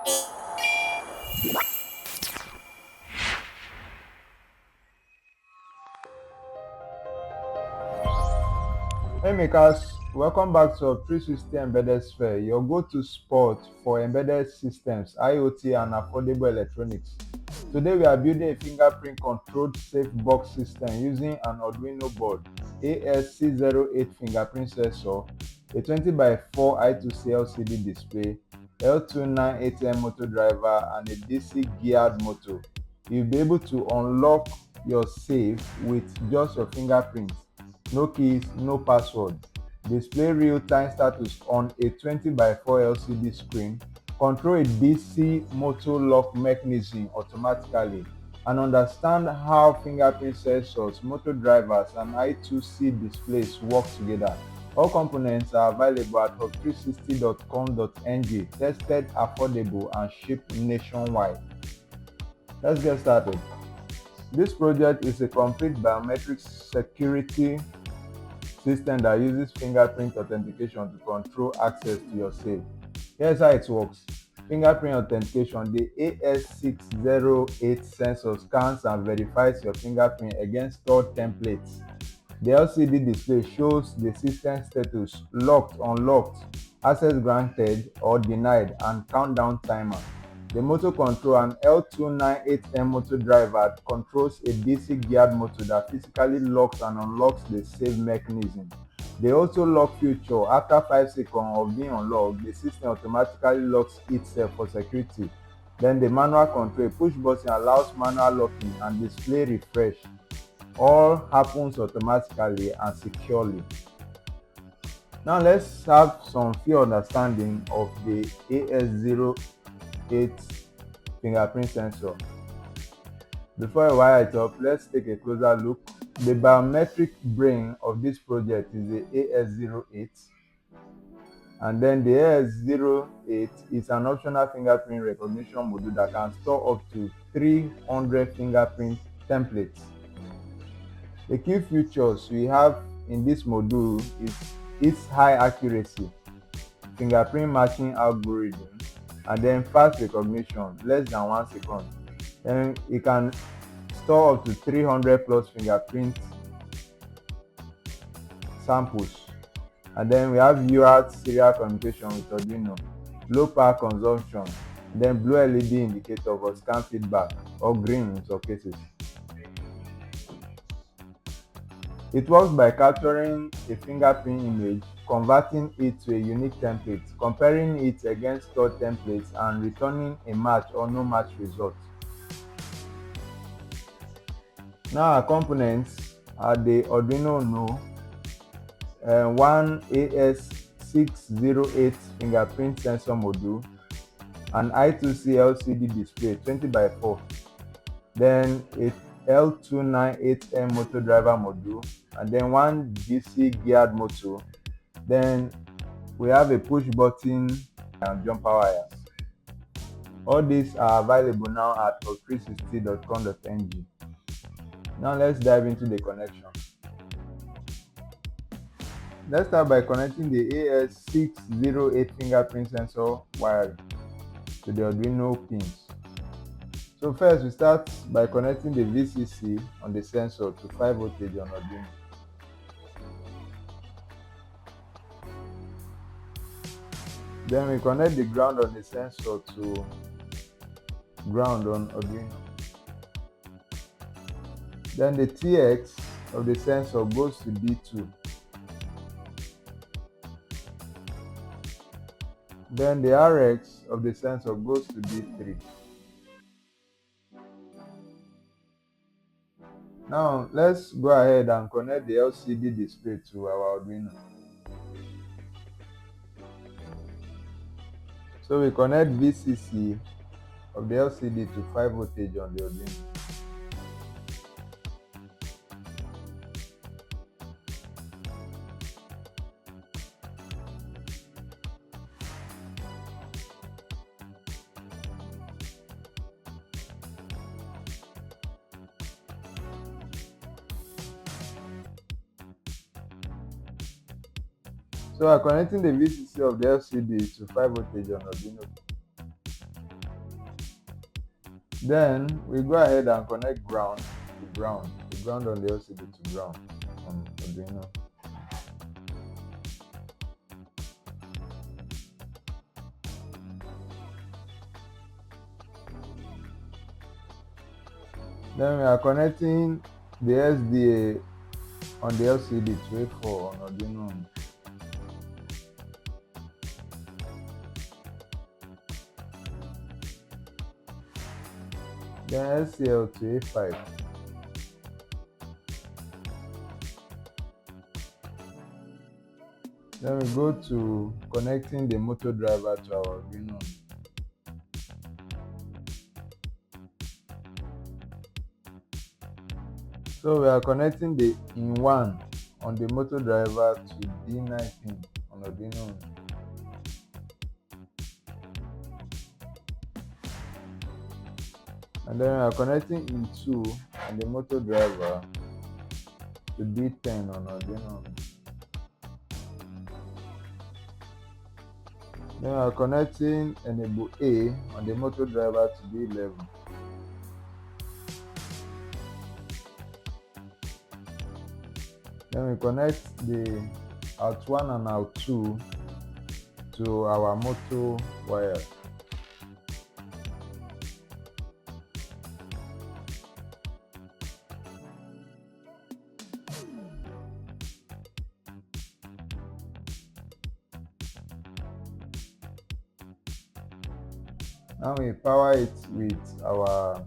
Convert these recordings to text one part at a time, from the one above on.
Hey makers, welcome back to Hub360 Embedded Sphere, your go-to spot for embedded systems, IoT and affordable electronics. Today we are building a fingerprint controlled safe box system using an Arduino board, AS608 fingerprint sensor, a 20 by 4 I2C LCD display, L298M motor driver and a DC geared motor. You'll be able to unlock your safe with just your fingerprint. No keys, no password. Display real-time status on a 20 by 4 LCD screen. Control a DC motor lock mechanism automatically and understand how fingerprint sensors, motor drivers and I2C displays work together. All components are available at hub360.com.ng, tested, affordable and shipped nationwide. Let's get started. This project is a complete biometric security system that uses fingerprint authentication to control access to your safe. Here's how it works. Fingerprint authentication. The AS608 sensor scans and verifies your fingerprint against stored templates. The LCD display shows the system status: locked, unlocked, access granted or denied, and countdown timer. The motor control, an L298M motor driver, controls a DC geared motor that physically locks and unlocks the safe mechanism. The auto lock feature: after 5 seconds of being unlocked, the system automatically locks itself for security. Then the manual control: a push button allows manual locking and display refresh. All happens automatically and securely. Now let's have some few understanding of the AS08 fingerprint sensor. Before I wire it up, let's take a closer look. The biometric brain of this project is the AS08, and then the AS08 is an optional fingerprint recognition module that can store up to 300 fingerprint templates. The key features we have in this module is its high accuracy, fingerprint matching algorithm, and then fast recognition, less than 1 second. Then it can store up to 300 plus fingerprint samples. And then we have UART serial communication with Arduino, low power consumption, then blue LED indicator for scan feedback, or green in some cases. It works by capturing a fingerprint image, converting it to a unique template, comparing it against stored templates, and returning a match or no match result. Now our components are the Arduino Uno, one AS608 fingerprint sensor module, an I2C LCD display 20 by 4, then a L298M motor driver module, and then one DC geared motor. Then we have a push button and jumper wires. All these are available now at hub360.com.ng. Now let's dive into the connection. Let's start by connecting the AS608 fingerprint sensor wire to the Arduino pins. So first we start by connecting the VCC on the sensor to 5 voltage on Arduino. Then we connect the ground on the sensor to ground on Arduino. Then the TX of the sensor goes to D2. Then the RX of the sensor goes to D3. Now let's go ahead and connect the LCD display to our Arduino. So we connect VCC of the LCD to 5 voltage on the Arduino. So we are connecting the VCC of the LCD to 5 voltage on Arduino. Then we go ahead and connect ground to ground, the ground on the LCD to ground on Arduino. Then we are connecting the SDA on the LCD to A4 on Arduino. Then SCL to A5. Then we go to connecting the motor driver to our Arduino. So we are connecting the in1 on the motor driver to D9 pin on Arduino. And then we are connecting in2 on the motor driver to D10 on Arduino. Then we are connecting enable A on the motor driver to D11. Then we connect the out1 and out2 to our motor wire. Now we power it with our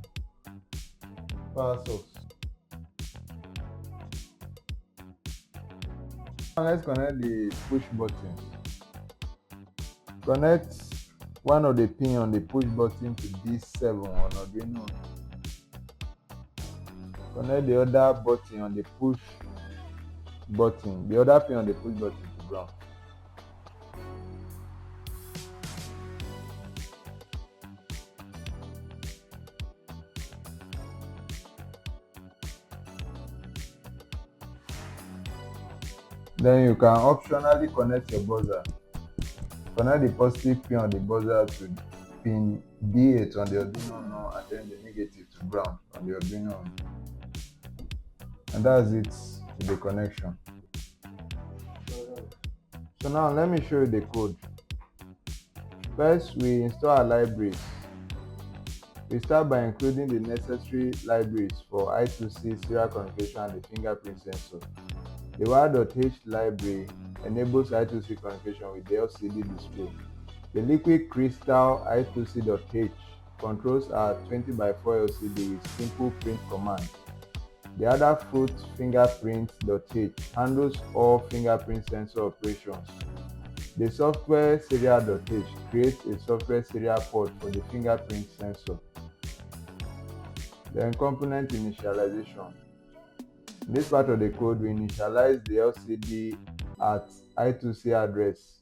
power source. Now let's connect the push buttons. Connect one of the pins on the push button to D7 on Arduino. Connect the other button on the push button, the other pin on the push button to ground. Then you can optionally connect your buzzer. Connect the positive pin on the buzzer to pin D8 on the Arduino Uno and then the negative to ground on the Arduino Uno. And that's it with the connection. So now let me show you the code. First, we install our libraries. We start by including the necessary libraries for I2C serial communication and the fingerprint sensor. The wire.h library enables I2C communication with the LCD display. The liquid crystal I2C.h controls our 20x4 LCD with simple print command. The other fruit fingerprint.h handles all fingerprint sensor operations. The software serial.h creates a software serial port for the fingerprint sensor. Then component initialization. In this part of the code, we initialize the LCD at I2C address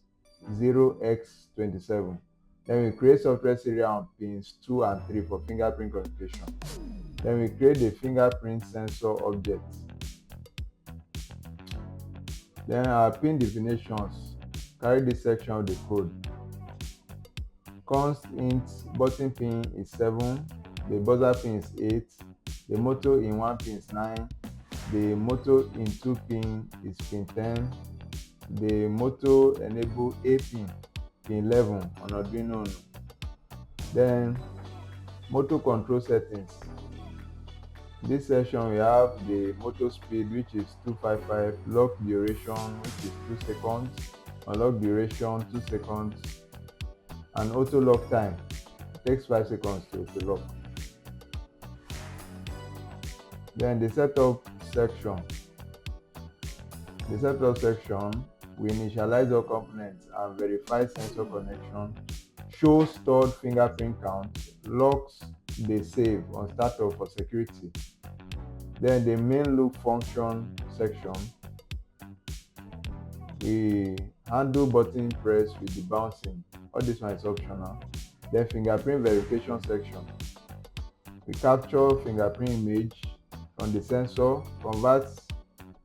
0x27. Then we create software serial on pins 2 and 3 for fingerprint communication. Then we create the fingerprint sensor object. Then our pin definitions carry this section of the code. Const int button pin is 7, the buzzer pin is 8, the motor in 1 pin is 9, the motor in 2 pin is pin 10, the motor enable A pin 11 on Arduino Uno. Then motor control settings. In this section we have the motor speed, which is 255, lock duration, which is 2 seconds, unlock duration 2 seconds, and auto lock time. It takes 5 seconds to lock. Then the setup section. The setup section, we initialize all components and verify sensor connection, show stored fingerprint count, locks the save on startup for security. Then the main loop function section, we handle button press with the bouncing. All this one is optional. Then fingerprint verification section, we capture fingerprint image from the sensor, converts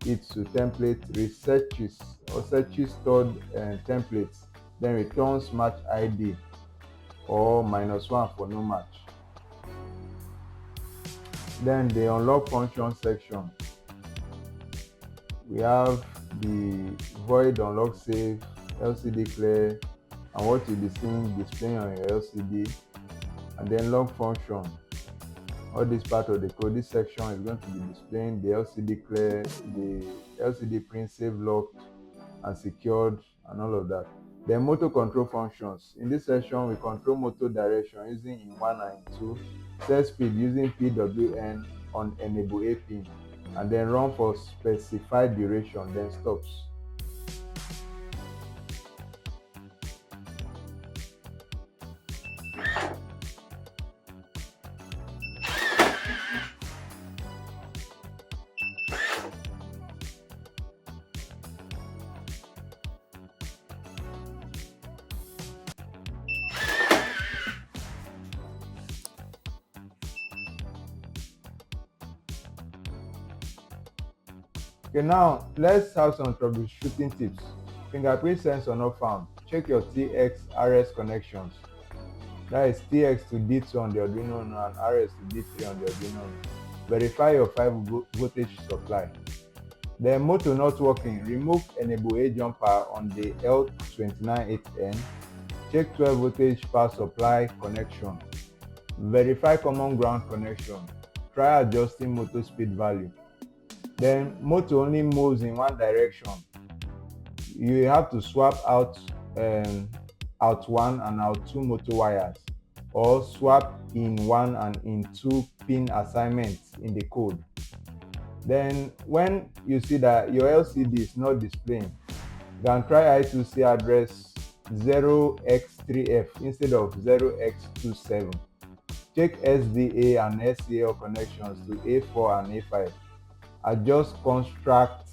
it to template, researches or searches stored templates, then returns match ID or -1 for no match. Then the unlock function section, we have the void unlock safe, LCD clear, and what you'll be seeing displaying on your LCD, and then lock function. All this part of the code, this section is going to be displaying the LCD clear, the LCD print safe locked and secured, and all of that. Then motor control functions. In this section, we control motor direction using in1 and in2, set speed using PWN on enable A pin, and then run for specified duration, then stops. Okay, now let's have some troubleshooting tips. Fingerprint sensor not found. Check your TX RS connections. That is TX to D2 on the Arduino Uno and RS to D3 on the Arduino Uno. Verify your 5 voltage supply. Then motor not working. Remove enable A jumper on the L298N. Check 12 voltage power supply connection. Verify common ground connection. Try adjusting motor speed value. Then motor only moves in one direction. You have to swap out out 1 and out 2 motor wires, or swap in 1 and in 2 pin assignments in the code. Then when you see that your LCD is not displaying, you can try I2C address 0x3F instead of 0x27. Check SDA and SCL connections to A4 and A5. Adjust construct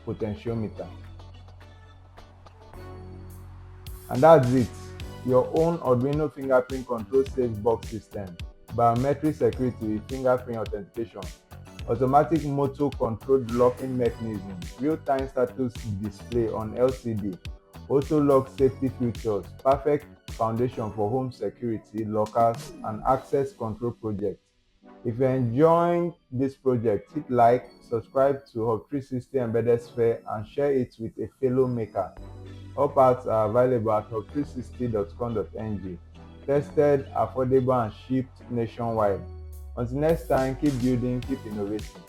potentiometer. And that's it. Your own Arduino fingerprint control safe box system, biometric security with fingerprint authentication, automatic motor controlled locking mechanism, real-time status display on LCD, auto lock safety features, perfect foundation for home security, lockers, and access control projects. If you're enjoying this project, hit like, subscribe to Hub360 Embedded Sphere, and share it with a fellow maker. All parts are available at hub360.com.ng. Tested, affordable, and shipped nationwide. Until next time, keep building, keep innovating.